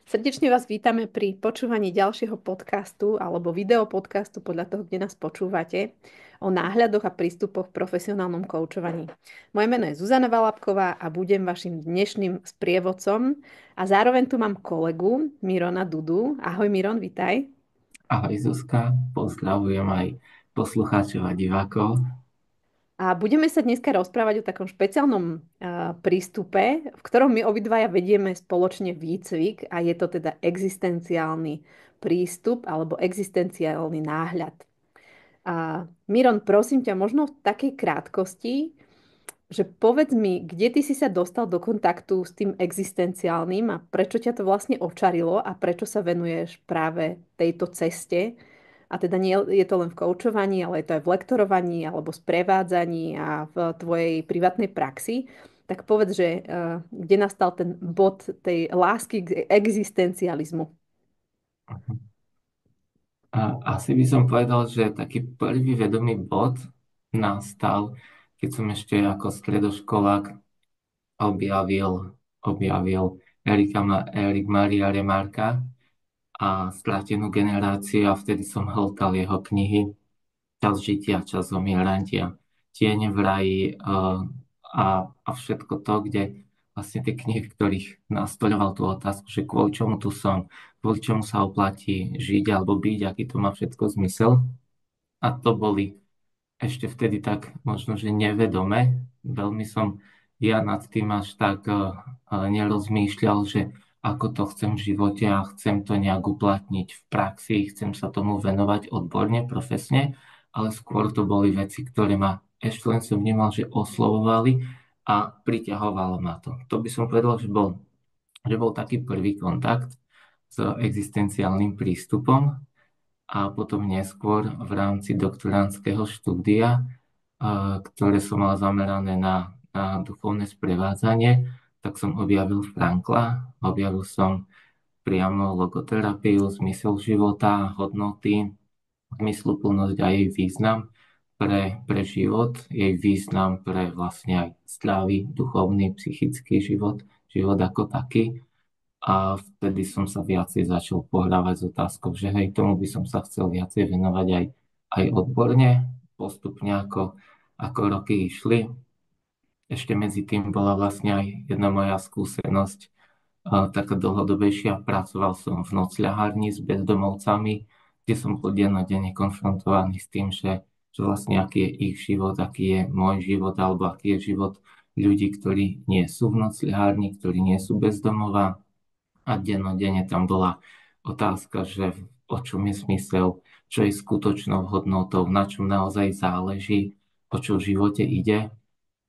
Srdečne vás vítame pri počúvaní ďalšieho podcastu alebo videopodcastu podľa toho, kde nás počúvate, o náhľadoch a prístupoch v profesionálnom koučovaní. Moje meno je Zuzana Valabková a budem vašim dnešným sprievodcom. A zároveň tu mám kolegu Mirona Dudu. Ahoj Miron, vitaj. Ahoj Zuzka, pozdravujem aj poslucháčov a divákov. A budeme sa dneska rozprávať o takom špeciálnom prístupe, v ktorom my obidvaja vedieme spoločne výcvik a je to teda existenciálny prístup alebo existenciálny náhľad. A Miron, prosím ťa, možno v takej krátkosti, že povedz mi, kde ty si sa dostal do kontaktu s tým existenciálnym a prečo ťa to vlastne očarilo a prečo sa venuješ práve tejto ceste. A teda nie je to len v koučovaní, ale je to aj v lektorovaní alebo sprevádzaní a v tvojej privátnej praxi. Tak povedz, že kde nastal ten bod tej lásky k existencializmu. A asi by som povedal, že taký prvý vedomý bod nastal, keď som ešte ako stredoškolák objavil Erik Maria Remarka a Stratenú generáciu a vtedy som hltal jeho knihy Čas žitia, čas zomierania, Tiene v raji a všetko to, kde vlastne tie knihy, v ktorých nastoľoval tú otázku, že kvôli čomu tu som, kvôli čomu sa oplatí žiť alebo byť, aký to má všetko zmysel. A to boli ešte vtedy tak možno, že nevedome. Veľmi som ja nad tým až tak nerozmýšľal, že ako to chcem v živote a chcem to nejak uplatniť v praxi, chcem sa tomu venovať odborne, profesne, ale skôr to boli veci, ktoré ma ešte len som vnímal, že oslovovali a priťahovalo ma to. To by som povedal, že bol taký prvý kontakt s existenciálnym prístupom a potom neskôr v rámci doktorandského štúdia, ktoré som mal zamerané na duchovné sprevádzanie, tak som objavil Frankla, objavil som priamo logoterapiu, zmysel života, hodnoty, zmysluplnosť a jej význam pre život, jej význam pre vlastne aj zdravý, duchovný, psychický život ako taký. A vtedy som sa viacej začal pohrávať s otázkou, že hej, tomu by som sa chcel viacej venovať aj odborne, postupne ako roky išli. Ešte medzi tým bola vlastne aj jedna moja skúsenosť, taká dlhodobejšia. Pracoval som v nocľahárni s bezdomovcami, kde som bol dennodenne konfrontovaný s tým, že vlastne aký je ich život, aký je môj život, alebo aký je život ľudí, ktorí nie sú v nocľahárni, ktorí nie sú bezdomová. A dennodenne tam bola otázka, že o čom je zmysel, čo je skutočnou hodnotou, na čom naozaj záleží, o čo v živote ide.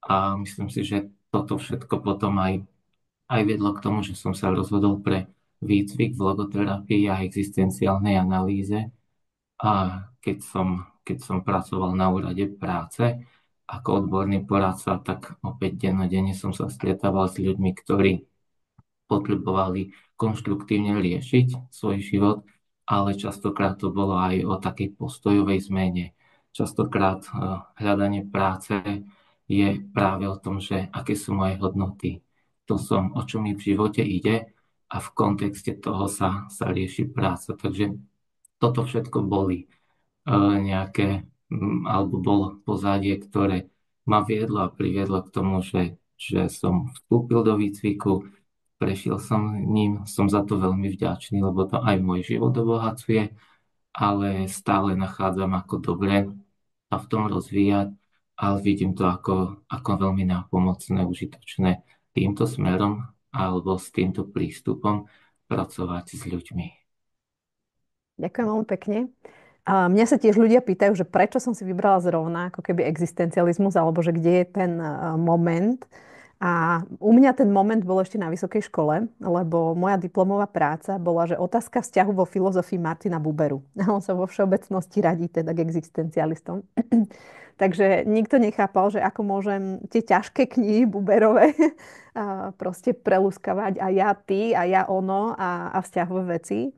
A myslím si, že toto všetko potom aj vedlo k tomu, že som sa rozhodol pre výcvik v logoterapii a existenciálnej analýze. A keď som pracoval na úrade práce ako odborný poradca, tak opäť dennodenne som sa stretával s ľuďmi, ktorí potrebovali konštruktívne riešiť svoj život, ale častokrát to bolo aj o takej postojovej zmene. Častokrát hľadanie práce je práve o tom, že aké sú moje hodnoty. To som, o čo mi v živote ide a v kontexte toho sa rieši práca. Takže toto všetko boli nejaké, alebo bolo pozadie, ktoré ma viedlo a priviedlo k tomu, že som vstúpil do výcviku, prešiel som ním, som za to veľmi vďačný, lebo to aj môj život obohacuje, ale stále nachádzam ako dobre a v tom rozvíjať, ale vidím to ako veľmi nápomocné, užitočné týmto smerom alebo s týmto prístupom pracovať s ľuďmi. Ďakujem veľmi pekne. A mňa sa tiež ľudia pýtajú, že prečo som si vybrala zrovna ako keby existencializmus, alebo že kde je ten moment. A u mňa ten moment bol ešte na vysokej škole, lebo moja diplomová práca bola, že otázka vzťahu vo filozofii Martina Buberu. A on sa vo všeobecnosti radí teda k existencialistom. Takže nikto nechápal, že ako môžem tie ťažké knihy Buberové proste prelúskavať a ja ty a ja ono a vzťahové veci.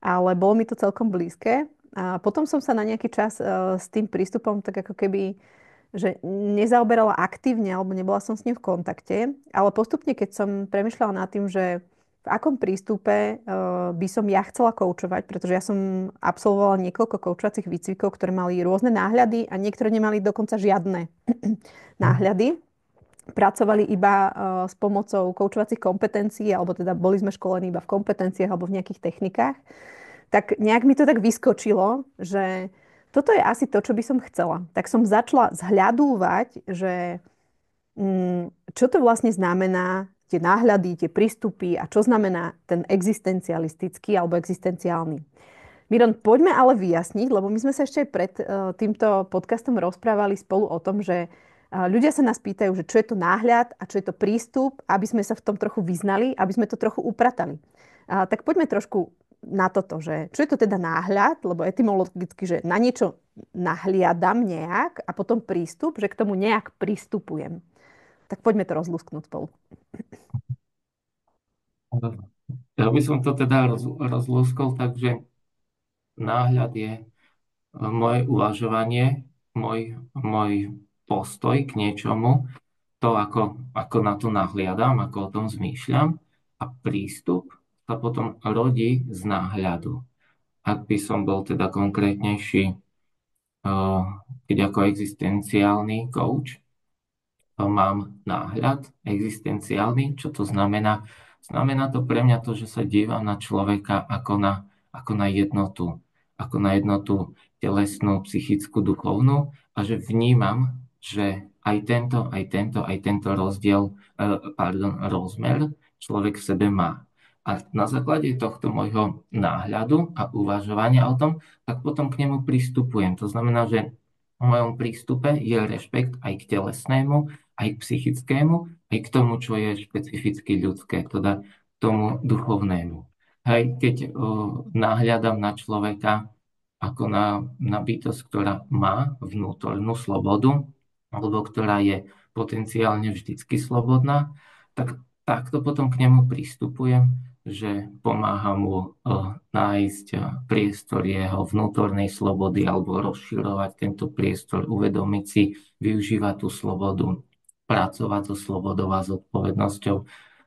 Ale bolo mi to celkom blízke. A potom som sa na nejaký čas s tým prístupom tak ako keby že nezaoberala aktívne alebo nebola som s ním v kontakte, ale postupne, keď som premyšľala nad tým, že v akom prístupe by som ja chcela koučovať, pretože ja som absolvovala niekoľko koučovacích výcvikov, ktoré mali rôzne náhľady a niektoré nemali dokonca žiadne náhľady. Pracovali iba s pomocou koučovacích kompetencií, alebo teda boli sme školení iba v kompetenciách alebo v nejakých technikách. Tak nejak mi to tak vyskočilo, že toto je asi to, čo by som chcela. Tak som začala zhľadúvať, že čo to vlastne znamená, tie náhľady, tie prístupy a čo znamená ten existencialistický alebo existenciálny. Miron, poďme ale vyjasniť, lebo my sme sa ešte aj pred týmto podcastom rozprávali spolu o tom, že ľudia sa nás pýtajú, že čo je to náhľad a čo je to prístup, aby sme sa v tom trochu vyznali, aby sme to trochu upratali. Tak poďme trošku na toto, že čo je to teda náhľad, lebo etymologicky, že na niečo nahliadam nejak a potom prístup, že k tomu nejak pristupujem. Tak poďme to rozlúsknuť spolu. Ja by som to teda rozlúskol, takže náhľad je moje uvažovanie, môj postoj k niečomu, to, ako na to nahliadam, ako o tom zmýšľam a prístup sa potom rodí z náhľadu. Ak by som bol teda konkrétnejší, keď ako existenciálny coach, mám náhľad existenciálny. Čo to znamená? Znamená to pre mňa to, že sa dívam na človeka ako na jednotu telesnú, psychickú, duchovnú a že vnímam, že aj tento rozmer človek v sebe má. A na základe tohto môjho náhľadu a uvažovania o tom, tak potom k nemu pristupujem. To znamená, že v mojom prístupe je rešpekt aj k telesnému, aj k psychickému, aj k tomu, čo je špecificky ľudské, teda k tomu duchovnému. Hej, keď nahľadám na človeka ako na bytosť, ktorá má vnútornú slobodu, alebo ktorá je potenciálne vždycky slobodná, tak takto potom k nemu pristupujem, že pomáha mu nájsť priestor jeho vnútornej slobody alebo rozširovať tento priestor, uvedomiť si, využívať tú slobodu, pracovať so slobodou a zodpovednosťou.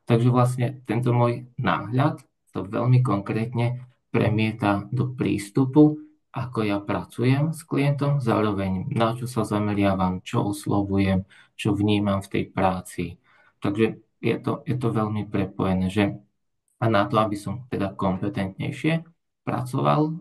Takže vlastne tento môj náhľad to veľmi konkrétne premieta do prístupu, ako ja pracujem s klientom, zároveň na čo sa zameriavam, čo oslovujem, čo vnímam v tej práci. Takže je to veľmi prepojené, že a na to, aby som teda kompetentnejšie pracoval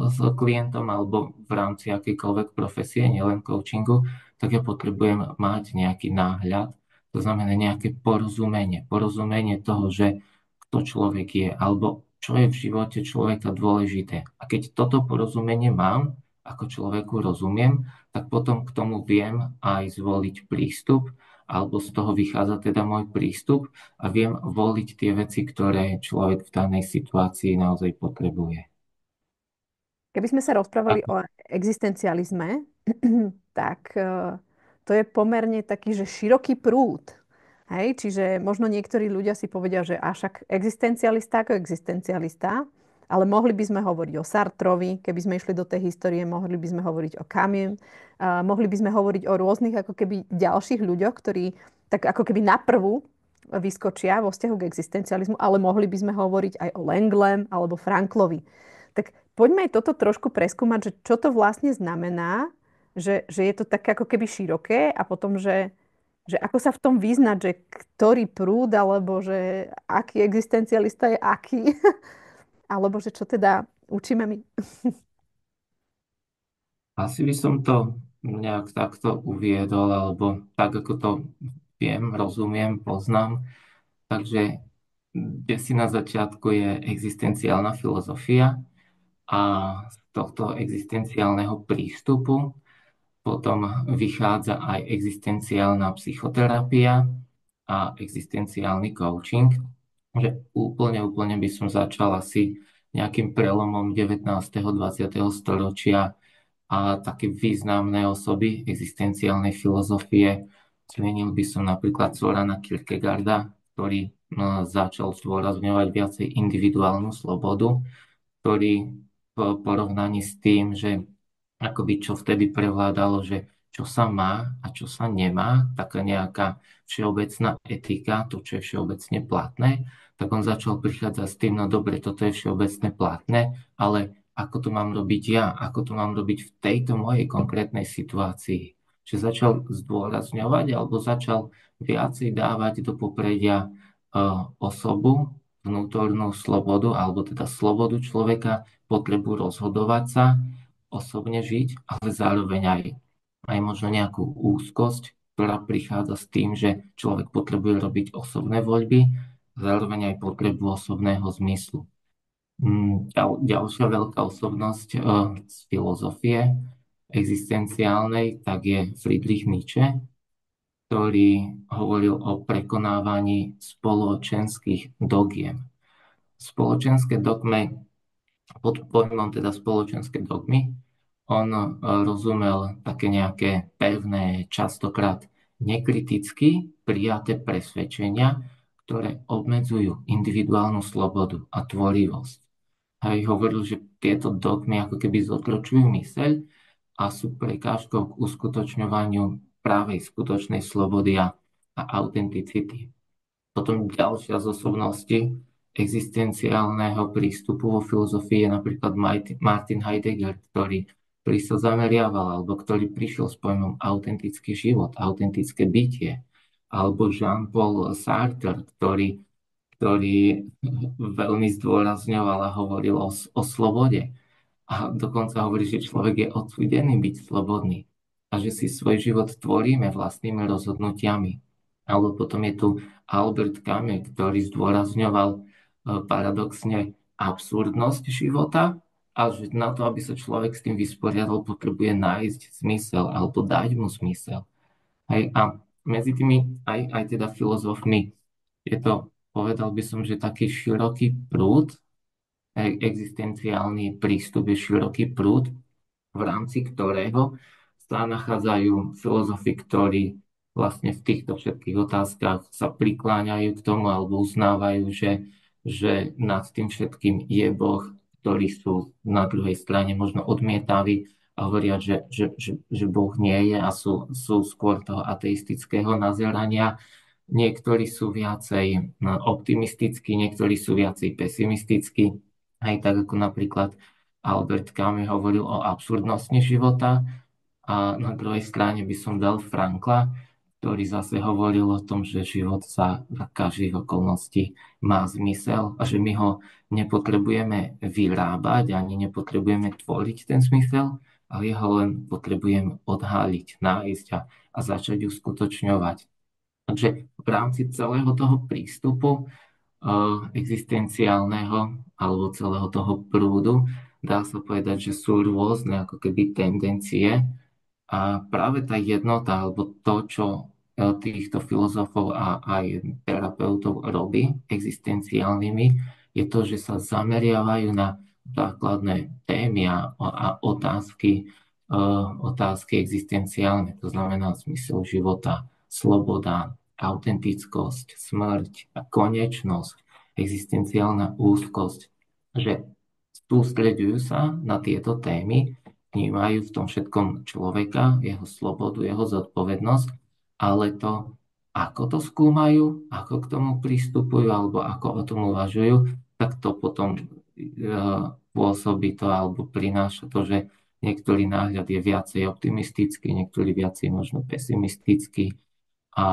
s klientom alebo v rámci akejkoľvek profesie, nielen coachingu, tak ja potrebujem mať nejaký náhľad, to znamená nejaké porozumenie toho, že kto človek je alebo čo je v živote človeka dôležité. A keď toto porozumenie mám, ako človeku rozumiem, tak potom k tomu viem aj zvoliť prístup, alebo z toho vychádza teda môj prístup a viem voliť tie veci, ktoré človek v danej situácii naozaj potrebuje. Keby sme sa rozprávali o existencializme, tak to je pomerne taký, že široký prúd. Hej? Čiže možno niektorí ľudia si povedia, že však existencialista ako existencialista, ale mohli by sme hovoriť o Sartrovi, keby sme išli do tej histórie, mohli by sme hovoriť o Camus, mohli by sme hovoriť o rôznych ako keby ďalších ľuďoch, ktorí tak ako keby naprvu vyskočia vo vzťahu k existencializmu, ale mohli by sme hovoriť aj o Langlem alebo Franklovi. Tak poďme aj toto trošku preskúmať, že čo to vlastne znamená, že je to také ako keby široké a potom, že ako sa v tom vyznať, že ktorý prúd, alebo že aký existencialista je aký, alebo že čo teda učíme my. Asi by som to nejak takto uviedol, alebo tak, ako to viem, rozumiem, poznám. Takže kde si na začiatku je existenciálna filozofia a z tohto existenciálneho prístupu potom vychádza aj existenciálna psychoterapia a existenciálny coaching. Že úplne by som začal asi nejakým prelomom 19. 20. storočia a také významné osoby existenciálnej filozofie. Zmenil by som napríklad Sorana Kierkegaarda, ktorý začal zdôrazňovať viacej individuálnu slobodu, ktorý v porovnaní s tým, že akoby čo vtedy prevládalo, že čo sa má a čo sa nemá, taká nejaká všeobecná etika, to, čo je všeobecne platné, tak on začal prichádzať s tým, no dobre, toto je všeobecne platné, ale ako to mám robiť ja, ako to mám robiť v tejto mojej konkrétnej situácii. Že začal zdôrazňovať alebo začal viacej dávať do popredia osobu, vnútornú slobodu, alebo teda slobodu človeka, potrebu rozhodovať sa, osobne žiť, ale zároveň aj možno nejakú úzkosť, ktorá prichádza s tým, že človek potrebuje robiť osobné voľby, zároveň aj potrebu osobného zmyslu. Ďalšia veľká osobnosť z filozofie existenciálnej, tak je Friedrich Nietzsche, ktorý hovoril o prekonávaní spoločenských dogiem. Spoločenské dogmy, pod pojmom teda spoločenské dogmy, on rozumel také nejaké pevné, častokrát nekriticky prijaté presvedčenia, ktoré obmedzujú individuálnu slobodu a tvorivosť. Hej, hovoril, že tieto dogmy ako keby zotročujú myseľ a sú prekážkou k uskutočňovaniu právej skutočnej slobody a autenticity. Potom ďalšia z osobností existenciálneho prístupu vo filozofii je napríklad Martin Heidegger, ktorý sa zameriaval, alebo ktorý prišiel s pojmom autentický život, autentické bytie, alebo Jean-Paul Sartre, ktorý veľmi zdôrazňoval a hovoril o slobode. A dokonca hovorí, že človek je odsúdený byť slobodný a že si svoj život tvoríme vlastnými rozhodnutiami. Alebo potom je tu Albert Camus, ktorý zdôrazňoval paradoxne absurdnosť života a že na to, aby sa človek s tým vysporiadal, potrebuje nájsť zmysel alebo dať mu zmysel. Hej, a medzi tými aj teda filozofmi je to, povedal by som, že taký široký prúd, existenciálny prístup je široký prúd, v rámci ktorého sa nachádzajú filozofi, ktorí vlastne v týchto všetkých otázkach sa prikláňajú k tomu alebo uznávajú, že nad tým všetkým je Boh, ktorí sú na druhej strane možno odmietaví a hovoria, že Boh nie je a sú skôr toho ateistického nazerania. Niektorí sú viacej optimistickí, niektorí sú viacej pesimistickí. Aj tak ako napríklad Albert Camus hovoril o absurdnosti života a na druhej strane by som dal Frankla, ktorý zase hovoril o tom, že život sa v každých okolností má zmysel a že my ho nepotrebujeme vyrábať ani nepotrebujeme tvoriť ten zmysel, ale ho len potrebujeme odhaliť, nájsť a začať uskutočňovať. Takže v rámci celého toho prístupu existenciálneho alebo celého toho prúdu dá sa povedať, že sú rôzne ako keby tendencie a práve tá jednota alebo to, čo týchto filozofov a aj terapeutov robí existenciálnymi, je to, že sa zameriavajú na základné témy a otázky existenciálne, to znamená zmysel života, sloboda, autentickosť, smrť a konečnosť, existenciálna úzkosť, že sústreďujú sa na tieto témy, vnímajú v tom všetkom človeka, jeho slobodu, jeho zodpovednosť, ale to, ako to skúmajú, ako k tomu pristupujú alebo ako o tom uvažujú, tak to potom pôsobí to alebo prináša to, že niektorý náhľad je viacej optimistický, niektorý viacej možno pesimistický a,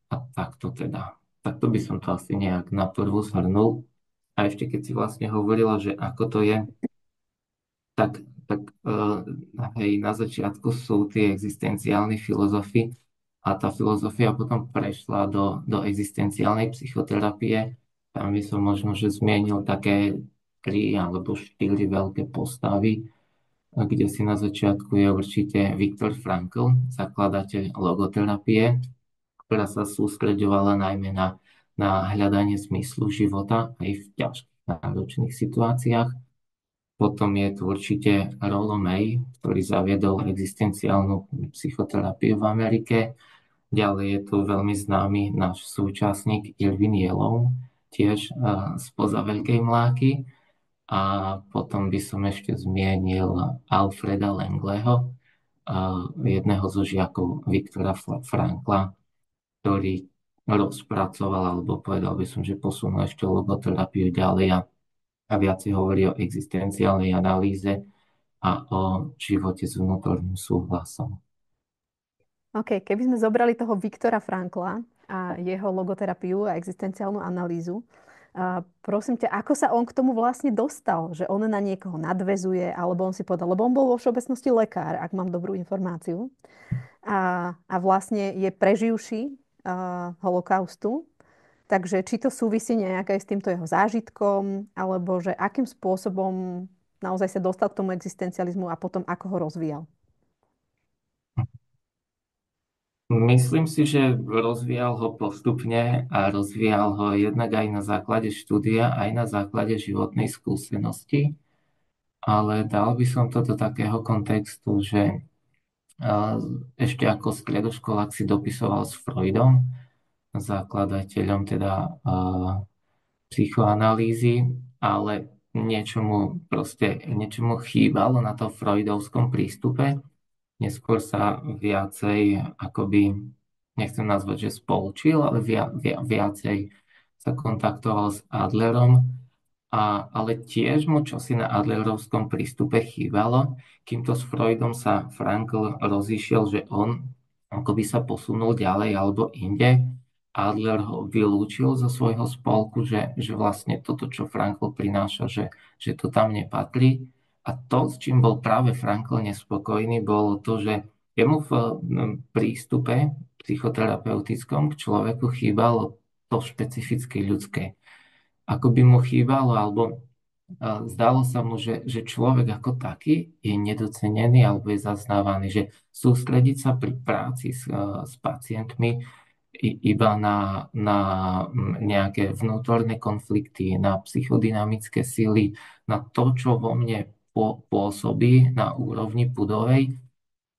a takto teda. Takto by som to asi nejak na prvú zhrnul. A ešte keď si vlastne hovorila, že ako to je, tak hej, na začiatku sú tie existenciálni filozofi a tá filozofia potom prešla do existenciálnej psychoterapie. Tam by som možno, že zmienil také 3 alebo 4 veľké postavy, kde si na začiatku je určite Viktor Frankl, zakladateľ logoterapie, ktorá sa sústreďovala najmä na hľadanie zmyslu života aj v ťažkých náročných situáciách. Potom je tu určite Rollo May, ktorý zaviedol existenciálnu psychoterapiu v Amerike. Ďalej je tu veľmi známy náš súčasník Irvin Yalom, tiež spoza Veľkej Mláky. A potom by som ešte zmienil Alfreda Langleho, jedného zo žiakov Viktora Frankla, ktorý rozpracoval, alebo povedal by som, že posunul ešte logoterapiu ďalej a viacej hovorí o existenciálnej analýze a o živote s vnútorným súhlasom. OK, keby sme zobrali toho Viktora Frankla a jeho logoterapiu a existenciálnu analýzu, prosím ťa, ako sa on k tomu vlastne dostal? Že on na niekoho nadväzuje, alebo on si povedal, lebo on bol vo všeobecnosti lekár, ak mám dobrú informáciu, a vlastne je preživší holokaustu. Takže či to súvisí nejaké s týmto jeho zážitkom, alebo že akým spôsobom naozaj sa dostal k tomu existencializmu a potom ako ho rozvíjal. Myslím si, že rozvíjal ho postupne a rozvíjal ho jednak aj na základe štúdia, aj na základe životnej skúsenosti, ale dal by som to do takého kontextu, že ešte ako stredoškolák si dopisoval s Freudom, zakladateľom teda psychoanalýzy, ale niečomu chýbalo na to freudovskom prístupe. Neskôr sa viacej akoby, nechcem nazvať, že spolčil, ale viacej sa kontaktoval s Adlerom, ale tiež mu čosi na adlerovskom prístupe chýbalo, kým to s Freudom sa Frankl rozišiel, že on akoby sa posunul ďalej alebo inde. Adler ho vylúčil zo svojho spolku, že vlastne toto, čo Frankl prináša, že to tam nepatrí. A to, s čím bol práve Frankl nespokojný, bolo to, že jemu v prístupe psychoterapeutickom k človeku chýbalo to špecifické ľudské. Ako by mu chýbalo, alebo zdalo sa mu, že človek ako taký je nedocenený alebo je zaznávaný, že sústrediť sa pri práci s pacientmi iba na nejaké vnútorné konflikty, na psychodynamické sily, na to, čo vo mne pôsobí na úrovni pudovej,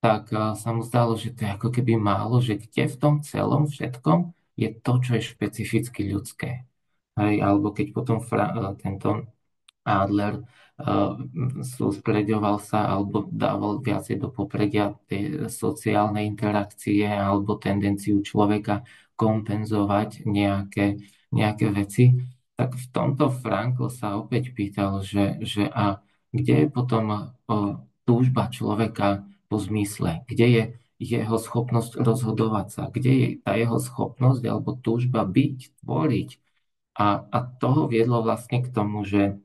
tak sa mu zdalo, že to je ako keby málo, že kde v tom celom všetkom je to, čo je špecificky ľudské. Hej, alebo keď potom tento Adler sústreďoval sa alebo dával viacej do popredia tie sociálne interakcie alebo tendenciu človeka kompenzovať nejaké veci, tak v tomto Frankl sa opäť pýtal, že a kde je potom túžba človeka po zmysle, kde je jeho schopnosť rozhodovať sa, kde je tá jeho schopnosť alebo túžba byť, tvoriť. A toho viedlo vlastne k tomu, že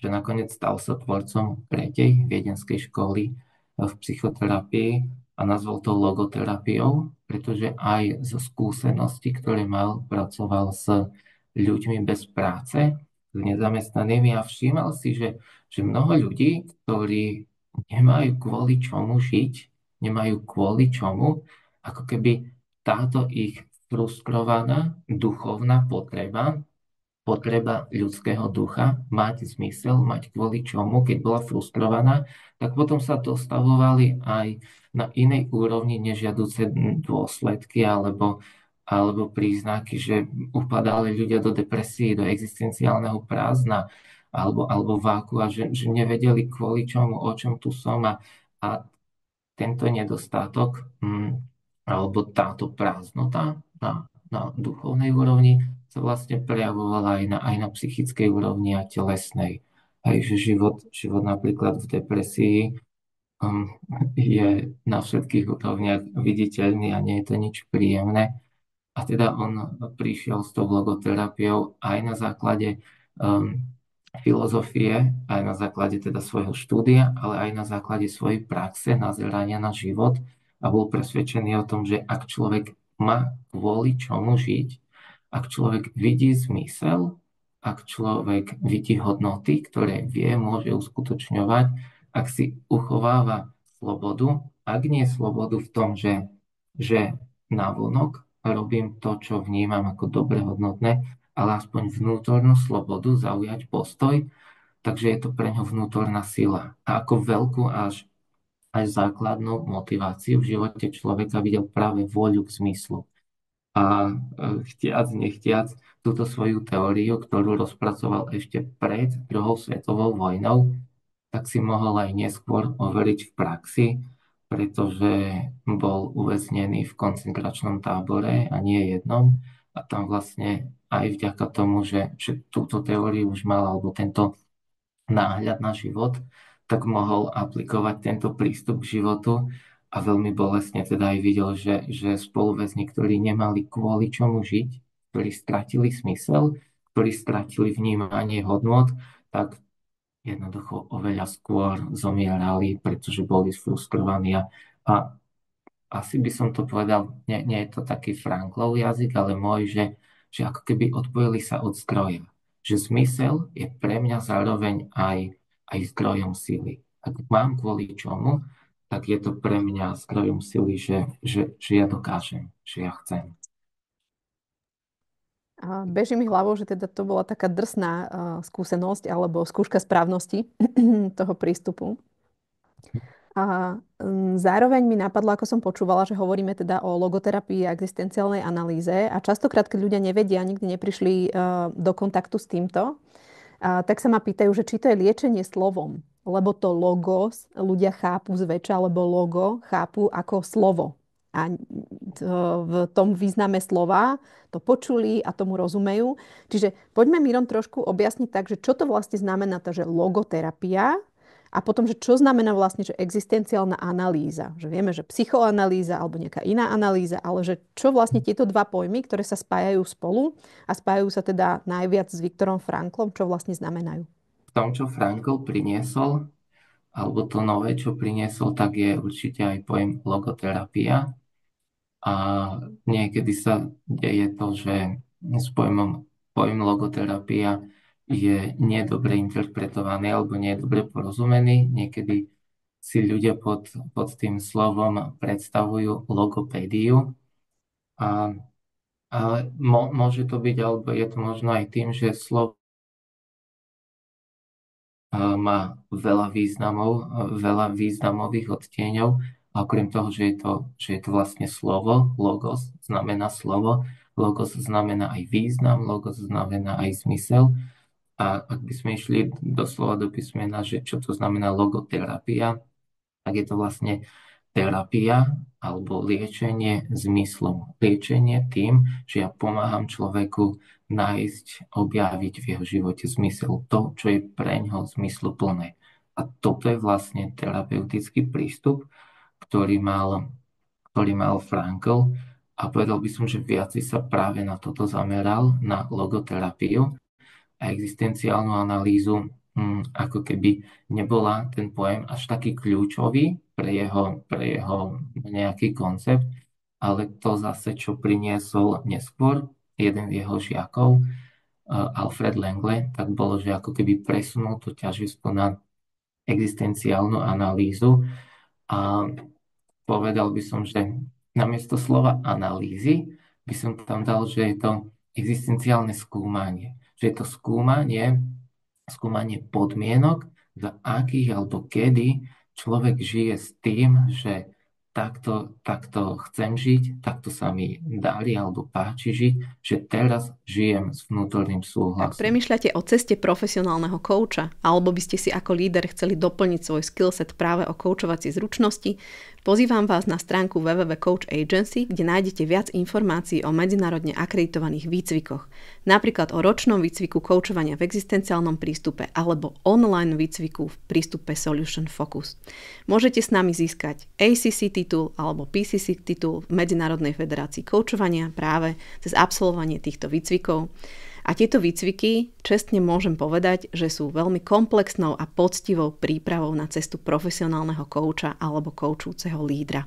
nakoniec stal sa tvorcom tretej viedenskej školy v psychoterapii a nazval to logoterapiou, pretože aj zo skúseností, ktoré mal, pracoval s ľuďmi bez práce, s nezamestnanými a všímal si, že mnoho ľudí, ktorí nemajú kvôli čomu žiť, nemajú kvôli čomu, ako keby táto ich frustrovaná duchovná potreba ľudského ducha mať zmysel, mať kvôli čomu, keď bola frustrovaná, tak potom sa dostavovali aj na inej úrovni nežiaduce dôsledky alebo príznaky, že upadali ľudia do depresie, do existenciálneho prázdna alebo váku a že nevedeli kvôli čomu, o čom tu som a tento nedostatok alebo táto prázdnota na duchovnej úrovni sa vlastne prejavovala aj na psychickej úrovni a telesnej. Aj že život napríklad v depresii um, je na všetkých úrovniach viditeľný a nie je to nič príjemné. A teda on prišiel s tou logoterapiou aj na základe um, filozofie, aj na základe teda svojho štúdia, ale aj na základe svojej praxe, nazerania na život a bol presvedčený o tom, že ak človek má kvôli čomu žiť, ak človek vidí zmysel, ak človek vidí hodnoty, ktoré vie, môže uskutočňovať, ak si uchováva slobodu, ak nie slobodu v tom, že navonok robím to, čo vnímam ako dobre hodnotné, ale aspoň vnútornú slobodu zaujať postoj, takže je to pre ňo vnútorná sila. A ako veľkú až základnú motiváciu v živote človeka videl práve vôľu k zmyslu. A chtiac, nechtiac, túto svoju teóriu, ktorú rozpracoval ešte pred druhou svetovou vojnou, tak si mohol aj neskôr overiť v praxi, pretože bol uväznený v koncentračnom tábore a nie jednom a tam vlastne aj vďaka tomu, že túto teóriu už mal, alebo tento náhľad na život, tak mohol aplikovať tento prístup k životu a veľmi bolestne teda aj videl, že spoluväzni, ktorí nemali kvôli čomu žiť, ktorí stratili smysel, ktorí stratili vnímanie hodnôt, tak jednoducho oveľa skôr zomierali, pretože boli sfrustrovaní a asi by som to povedal, nie je to taký Franklov jazyk, ale môj, že ako keby odpojili sa od zdroja. Že zmysel je pre mňa zároveň aj zdrojom sily. Ak mám kvôli čomu, tak je to pre mňa zdrojom sily, že ja dokážem, že ja chcem. A beží mi hlavou, že teda to bola taká drsná skúsenosť alebo skúška správnosti toho prístupu. A zároveň mi napadlo, ako som počúvala, že hovoríme teda o logoterapii a existenciálnej analýze a častokrát, keď ľudia nevedia, nikdy neprišli do kontaktu s týmto, tak sa ma pýtajú, že či to je liečenie slovom, lebo to logos ľudia chápu zväčša, alebo logo chápu ako slovo. A v tom význame slova to počuli a tomu rozumejú. Čiže poďme, Miron, trošku objasniť tak, že čo to vlastne znamená, že logoterapia a potom, že čo znamená vlastne, že existenciálna analýza. Že vieme, že psychoanalýza alebo nejaká iná analýza, ale že čo vlastne tieto dva pojmy, ktoré sa spájajú spolu a spájajú sa teda najviac s Viktorom Franklom, čo vlastne znamenajú. V tom, čo Frankl priniesol, alebo to nové, čo priniesol, tak je určite aj pojem logoterapia. A niekedy sa deje to, že s pojem logoterapia je nedobre interpretovaný alebo nedobre porozumený. Niekedy si ľudia pod tým slovom predstavujú logopédiu. Ale môže to byť, alebo je to možno aj tým, že slovo má veľa významov, veľa významových odtieňov. A okrem toho, že je to vlastne slovo, logos znamená slovo, logos znamená aj význam, logos znamená aj zmysel. A ak by sme išli doslova do písmena, že čo to znamená logoterapia, tak je to vlastne terapia alebo liečenie zmyslom. Liečenie tým, že ja pomáham človeku nájsť, objaviť v jeho živote zmysel, to, čo je pre ňoho zmysluplné. A toto je vlastne terapeutický prístup, ktorý mal Frankl a povedal by som, že viac sa práve na toto zameral, na logoterapiu a existenciálnu analýzu, ako keby nebola ten pojem až taký kľúčový pre jeho nejaký koncept, ale to zase, čo priniesol neskôr jeden z jeho žiakov, Alfred Langley, tak bolo, že ako keby presunul to ťažisko na existenciálnu analýzu a povedal by som, že namiesto slova analýzy by som tam dal, že je to existenciálne skúmanie. Že je to skúmanie podmienok, za akých alebo kedy človek žije s tým, že takto chcem žiť, takto sa mi darí alebo páči žiť, že teraz žijem s vnútorným súhlasom. Ak premýšľate o ceste profesionálneho kouča, alebo by ste si ako líder chceli doplniť svoj skillset práve o koučovacie zručnosti, pozývam vás na stránku www.coach.agency, kde nájdete viac informácií o medzinárodne akreditovaných výcvikoch. Napríklad o ročnom výcviku koučovania v existenciálnom prístupe alebo online výcviku v prístupe Solution Focus. Môžete s nami získať ACC titul alebo PCC titul v Medzinárodnej federácii koučovania práve cez absolvovanie týchto výcvikov. A tieto výcviky, čestne môžem povedať, že sú veľmi komplexnou a poctivou prípravou na cestu profesionálneho kouča alebo koučujúceho lídra.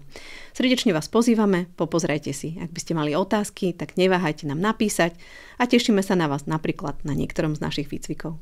Srdečne vás pozývame, popozrajte si. Ak by ste mali otázky, tak neváhajte nám napísať a tešíme sa na vás napríklad na niektorom z našich výcvikov.